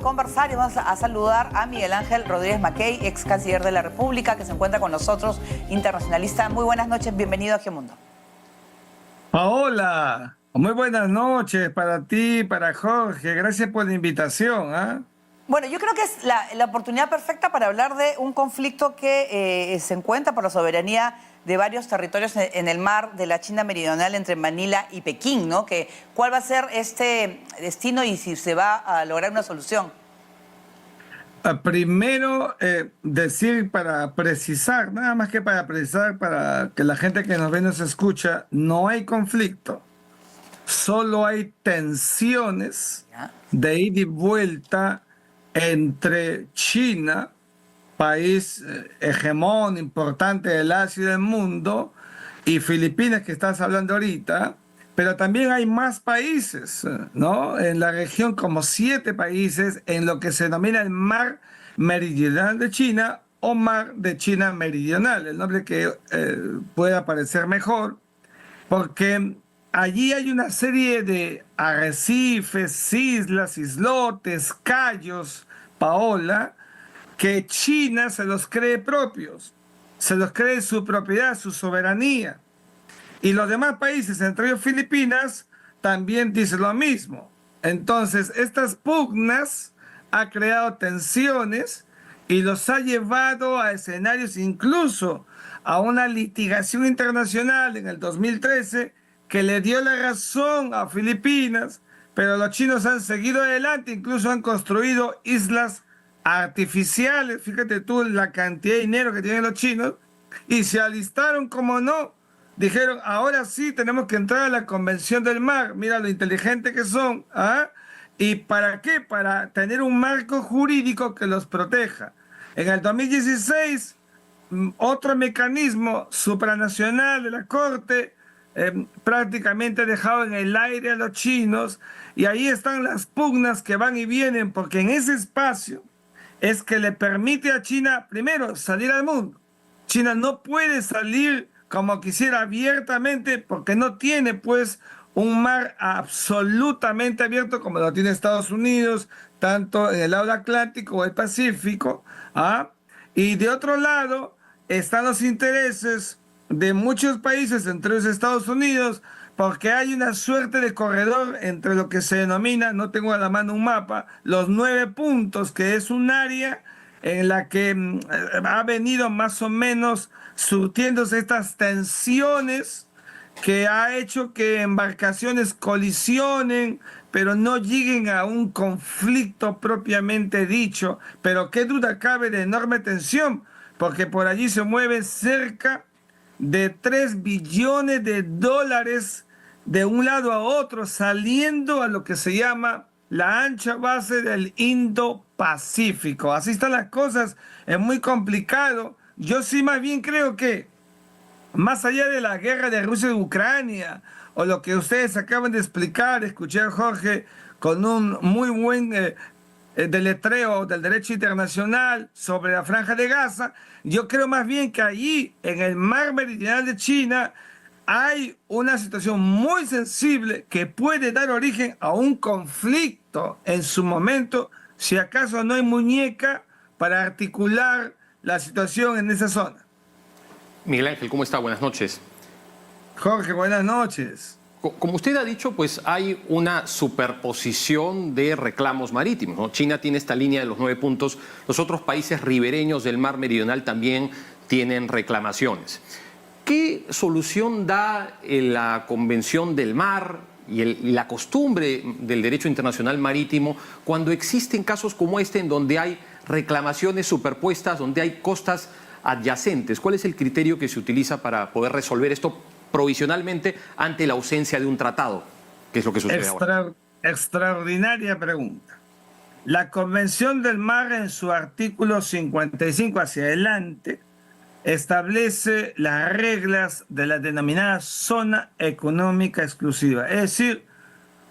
conversar y vamos a saludar a Miguel Ángel Rodríguez Mackey, ex canciller de la República, que se encuentra con nosotros, internacionalista. Muy buenas noches, bienvenido a Gemundo. Paola, muy buenas noches para ti, para Jorge. Gracias por la invitación. Bueno, yo creo que es la oportunidad perfecta para hablar de un conflicto que se encuentra por la soberanía de varios territorios en el mar de la China meridional entre Manila y Pekín, ¿no? ¿Cuál va a ser este destino y si se va a lograr una solución? Primero, decir para precisar, nada más que para precisar, para que la gente que nos ve nos escucha, no hay conflicto, solo hay tensiones de ida y vuelta entre China, país hegemón, importante del Asia y del mundo, y Filipinas, que estás hablando ahorita, pero también hay más países, ¿no? En la región, como 7 países, en lo que se denomina el Mar Meridional de China o Mar de China Meridional, el nombre que pueda parecer mejor, porque allí hay una serie de arrecifes, islas, islotes, cayos, Paola, que China se los cree propios, se los cree su propiedad, su soberanía. Y los demás países, entre ellos Filipinas, también dicen lo mismo. Entonces, estas pugnas han creado tensiones y los ha llevado a escenarios, incluso a una litigación internacional en el 2013 que le dio la razón a Filipinas, pero los chinos han seguido adelante, incluso han construido islas artificiales, fíjate tú la cantidad de dinero que tienen los chinos, y se alistaron como no. Dijeron, ahora sí tenemos que entrar a la Convención del Mar. Mira lo inteligente que son. ¿Y para qué? Para tener un marco jurídico que los proteja. En el 2016, otro mecanismo supranacional de la Corte prácticamente dejado en el aire a los chinos, y ahí están las pugnas que van y vienen, porque en ese espacio es que le permite a China, primero, salir al mundo. China no puede salir como quisiera abiertamente porque no tiene pues un mar absolutamente abierto como lo tiene Estados Unidos, tanto en el lado Atlántico o el Pacífico. Y de otro lado están los intereses de muchos países, entre los Estados Unidos, porque hay una suerte de corredor entre lo que se denomina, no tengo a la mano un mapa, los 9 puntos, que es un área en la que ha venido más o menos surtiéndose estas tensiones que ha hecho que embarcaciones colisionen, pero no lleguen a un conflicto propiamente dicho. Pero qué duda cabe de enorme tensión, porque por allí se mueve cerca de 3 billones de dólares de un lado a otro, saliendo a lo que se llama la ancha base del Indo-Pacífico. Así están las cosas, es muy complicado. Yo sí más bien creo que, más allá de la guerra de Rusia y Ucrania, o lo que ustedes acaban de explicar, escuché a Jorge con un muy buen deletreo del derecho internacional sobre la Franja de Gaza, yo creo más bien que allí, en el mar meridional de China, hay una situación muy sensible que puede dar origen a un conflicto en su momento, si acaso no hay muñeca para articular la situación en esa zona. Miguel Ángel, ¿cómo está? Buenas noches. Jorge, buenas noches. Como usted ha dicho, pues hay una superposición de reclamos marítimos, ¿no? China tiene esta línea de los 9 puntos, los otros países ribereños del mar meridional también tienen reclamaciones. ¿Qué solución da la Convención del Mar y la costumbre del derecho internacional marítimo cuando existen casos como este en donde hay reclamaciones superpuestas, donde hay costas adyacentes? ¿Cuál es el criterio que se utiliza para poder resolver esto provisionalmente ante la ausencia de un tratado? ¿Qué es lo que sucede ahora? Extraordinaria pregunta. La Convención del Mar, en su artículo 55 hacia adelante, establece las reglas de la denominada zona económica exclusiva, es decir,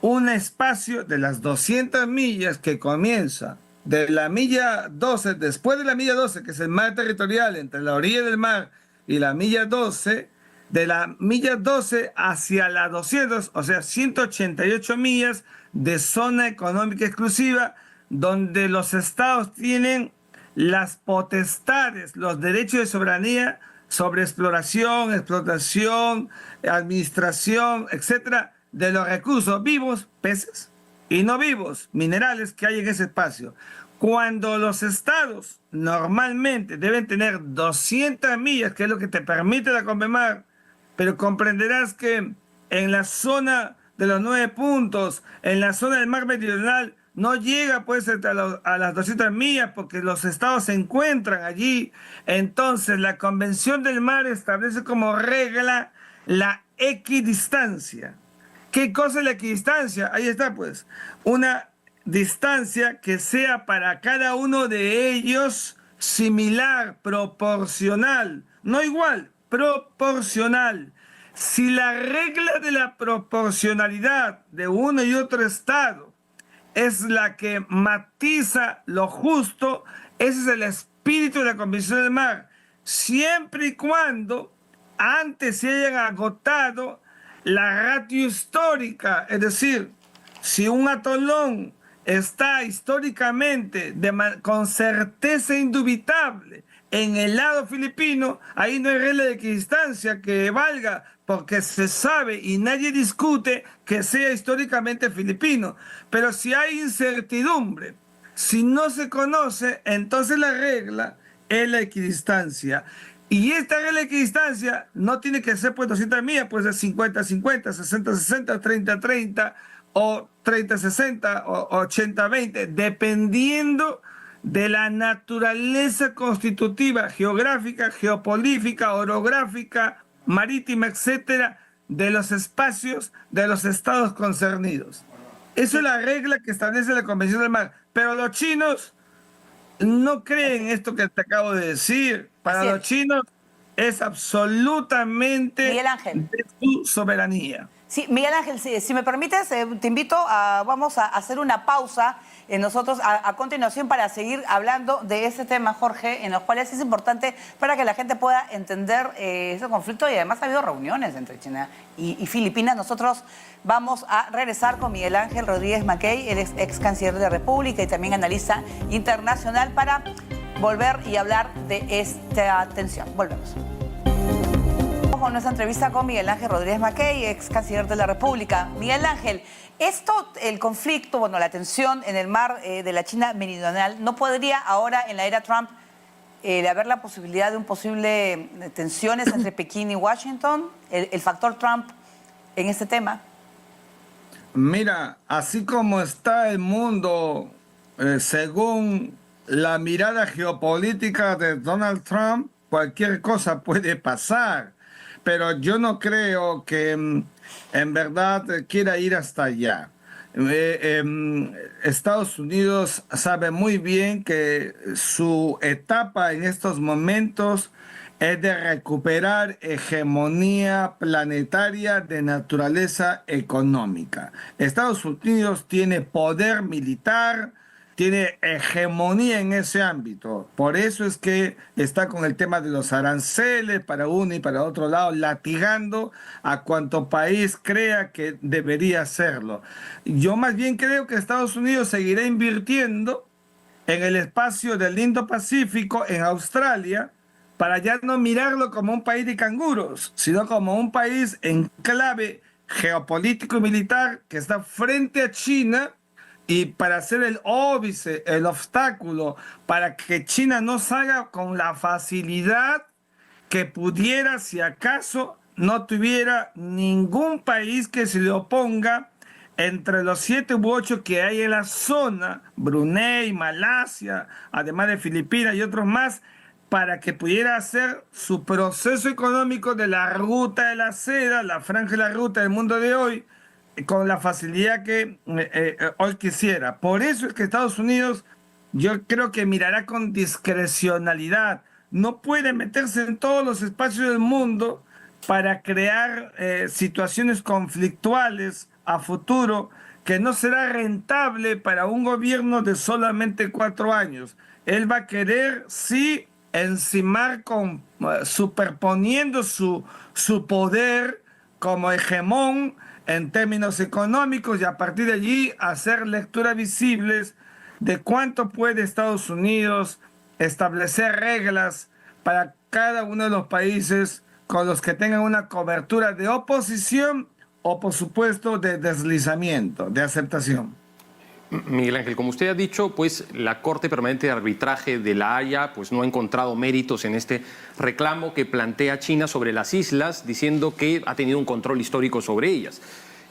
un espacio de las 200 millas que comienza de la milla 12, después de la milla 12, que es el mar territorial entre la orilla del mar y la milla 12, de la milla 12 hacia la 200, o sea, 188 millas de zona económica exclusiva, donde los estados tienen las potestades, los derechos de soberanía sobre exploración, explotación, administración, etcétera, de los recursos vivos, peces, y no vivos, minerales que hay en ese espacio. Cuando los estados normalmente deben tener 200 millas, que es lo que te permite la Conmemar, pero comprenderás que en la zona de los 9 puntos, en la zona del mar meridional, no llega pues a las 200 millas porque los estados se encuentran allí. Entonces la Convención del Mar establece como regla la equidistancia. ¿Qué cosa es la equidistancia? Ahí está pues, una distancia que sea para cada uno de ellos similar, proporcional, no igual, proporcional. Si la regla de la proporcionalidad de uno y otro estado es la que matiza lo justo, ese es el espíritu de la Convención del Mar, siempre y cuando antes se hayan agotado la ratio histórica, es decir, si un atolón está históricamente con certeza indubitable en el lado filipino, ahí no hay regla de equidistancia que valga, porque se sabe y nadie discute que sea históricamente filipino. Pero si hay incertidumbre, si no se conoce, entonces la regla es la equidistancia. Y esta regla de equidistancia no tiene que ser pues 200 millas, puede ser 50-50, 60-60, 30-30 o 30-60 o 80-20, dependiendo de la naturaleza constitutiva, geográfica, geopolítica, orográfica, marítima, etcétera, de los espacios de los estados concernidos. Eso es la regla que establece la Convención del Mar. Pero los chinos no creen esto que te acabo de decir. Para los chinos es absolutamente Miguel Ángel, de su soberanía. Sí, Miguel Ángel, si me permites, te invito vamos a hacer una pausa nosotros a continuación para seguir hablando de ese tema, Jorge, en los cuales es importante para que la gente pueda entender ese conflicto y además ha habido reuniones entre China y Filipinas. Nosotros vamos a regresar con Miguel Ángel Rodríguez Mackey, él es ex canciller de la República y también analista internacional para volver y hablar de esta tensión. Volvemos. Con nuestra entrevista con Miguel Ángel Rodríguez Mackey, ex canciller de la República. Miguel Ángel, el conflicto, bueno, la tensión en el mar de la China meridional, ¿no podría ahora en la era Trump haber la posibilidad de un posible tensiones entre Pekín y Washington? El factor Trump en este tema. Mira, así como está el mundo, según la mirada geopolítica de Donald Trump, cualquier cosa puede pasar. Pero yo no creo que en verdad quiera ir hasta allá. Estados Unidos sabe muy bien que su etapa en estos momentos es de recuperar hegemonía planetaria de naturaleza económica. Estados Unidos tiene poder militar, tiene hegemonía en ese ámbito. Por eso es que está con el tema de los aranceles para uno y para otro lado, latigando a cuanto país crea que debería hacerlo. Yo más bien creo que Estados Unidos seguirá invirtiendo en el espacio del Indo-Pacífico, en Australia, para ya no mirarlo como un país de canguros, sino como un país en clave geopolítico y militar que está frente a China. Y para hacer el óbice, el obstáculo, para que China no salga con la facilidad que pudiera si acaso no tuviera ningún país que se le oponga entre los 7 u 8 que hay en la zona, Brunei, Malasia, además de Filipinas y otros más, para que pudiera hacer su proceso económico de la ruta de la seda, la franja de la ruta del mundo de hoy, con la facilidad que hoy quisiera. Por eso es que Estados Unidos, yo creo que mirará con discrecionalidad. No puede meterse en todos los espacios del mundo para crear situaciones conflictuales a futuro que no será rentable para un gobierno de solamente 4 años. Él va a querer, sí, encimar superponiendo su poder como hegemón en términos económicos y a partir de allí hacer lecturas visibles de cuánto puede Estados Unidos establecer reglas para cada uno de los países con los que tengan una cobertura de oposición o, por supuesto, de deslizamiento, de aceptación. Miguel Ángel, como usted ha dicho, pues la Corte Permanente de Arbitraje de La Haya pues no ha encontrado méritos en este reclamo que plantea China sobre las islas, diciendo que ha tenido un control histórico sobre ellas.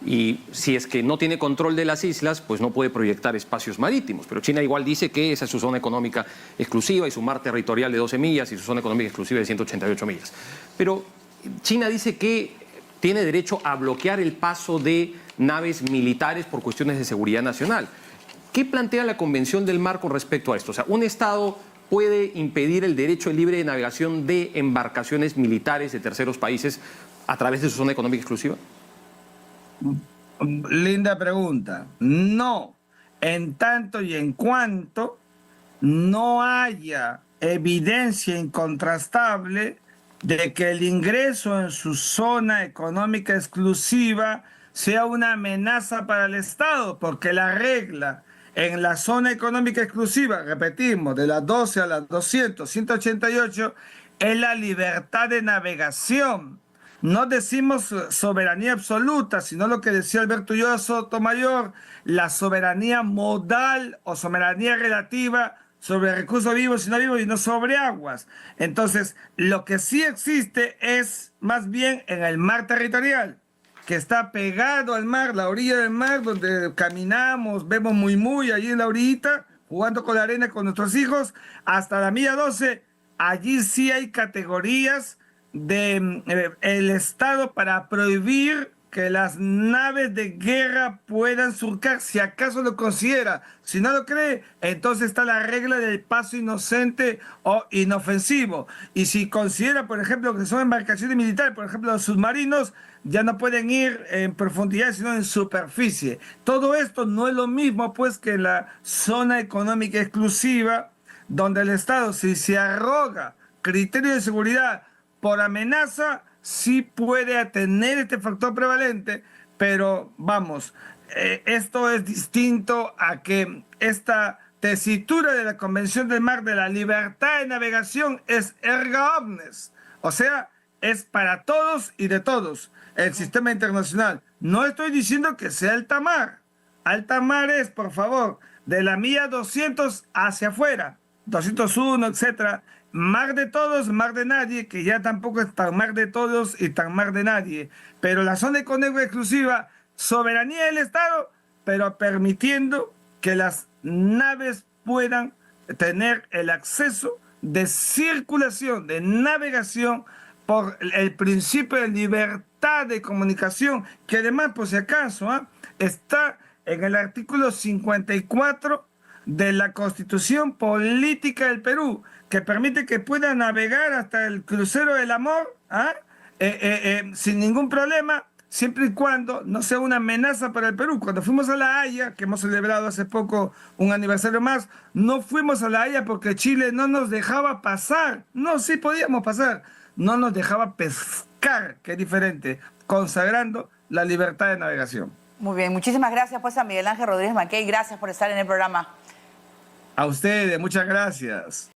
Y si es que no tiene control de las islas, pues no puede proyectar espacios marítimos. Pero China igual dice que esa es su zona económica exclusiva y su mar territorial de 12 millas y su zona económica exclusiva de 188 millas. Pero China dice que tiene derecho a bloquear el paso de naves militares por cuestiones de seguridad nacional. ¿Qué plantea la Convención del Mar con respecto a esto? O sea, ¿un Estado puede impedir el derecho libre de navegación de embarcaciones militares de terceros países a través de su zona económica exclusiva? Linda pregunta. No, en tanto y en cuanto no haya evidencia incontrastable de que el ingreso en su zona económica exclusiva sea una amenaza para el Estado, porque la regla en la zona económica exclusiva, repetimos, de las 12 a las 200, 188, es la libertad de navegación. No decimos soberanía absoluta, sino lo que decía Alberto Ulloa Sotomayor, la soberanía modal o soberanía relativa sobre recursos vivos y no vivos y no sobre aguas. Entonces, lo que sí existe es más bien en el mar territorial, que está pegado al mar, la orilla del mar, donde caminamos, vemos muy allí en la orillita, jugando con la arena con nuestros hijos, hasta la milla 12, allí sí hay categorías de el Estado para prohibir que las naves de guerra puedan surcar, si acaso lo considera. Si no lo cree, entonces está la regla del paso inocente o inofensivo. Y si considera, por ejemplo, que son embarcaciones militares, por ejemplo, los submarinos, ya no pueden ir en profundidad, sino en superficie. Todo esto no es lo mismo, pues, que en la zona económica exclusiva, donde el Estado, si se arroga criterios de seguridad por amenaza, sí puede tener este factor prevalente, pero vamos, esto es distinto a que esta tesitura de la Convención del Mar de la libertad de navegación es erga omnes, o sea, es para todos y de todos el sistema internacional. No estoy diciendo que sea alta mar. Alta mar es, por favor, de la milla 200 hacia afuera, 201, etcétera. Mar de todos, mar de nadie, que ya tampoco es tan mar de todos y tan mar de nadie. Pero la zona económica exclusiva, soberanía del Estado, pero permitiendo que las naves puedan tener el acceso de circulación, de navegación, por el principio de libertad de comunicación, que además, por si acaso, está en el artículo 54 de la Constitución Política del Perú, que permite que pueda navegar hasta el crucero del amor sin ningún problema, siempre y cuando no sea una amenaza para el Perú. Cuando fuimos a La Haya, que hemos celebrado hace poco un aniversario más, no fuimos a La Haya porque Chile no nos dejaba pasar. No, sí podíamos pasar. No nos dejaba pescar, que es diferente, consagrando la libertad de navegación. Muy bien, muchísimas gracias pues a Miguel Ángel Rodríguez Mackey, gracias por estar en el programa. A ustedes, muchas gracias.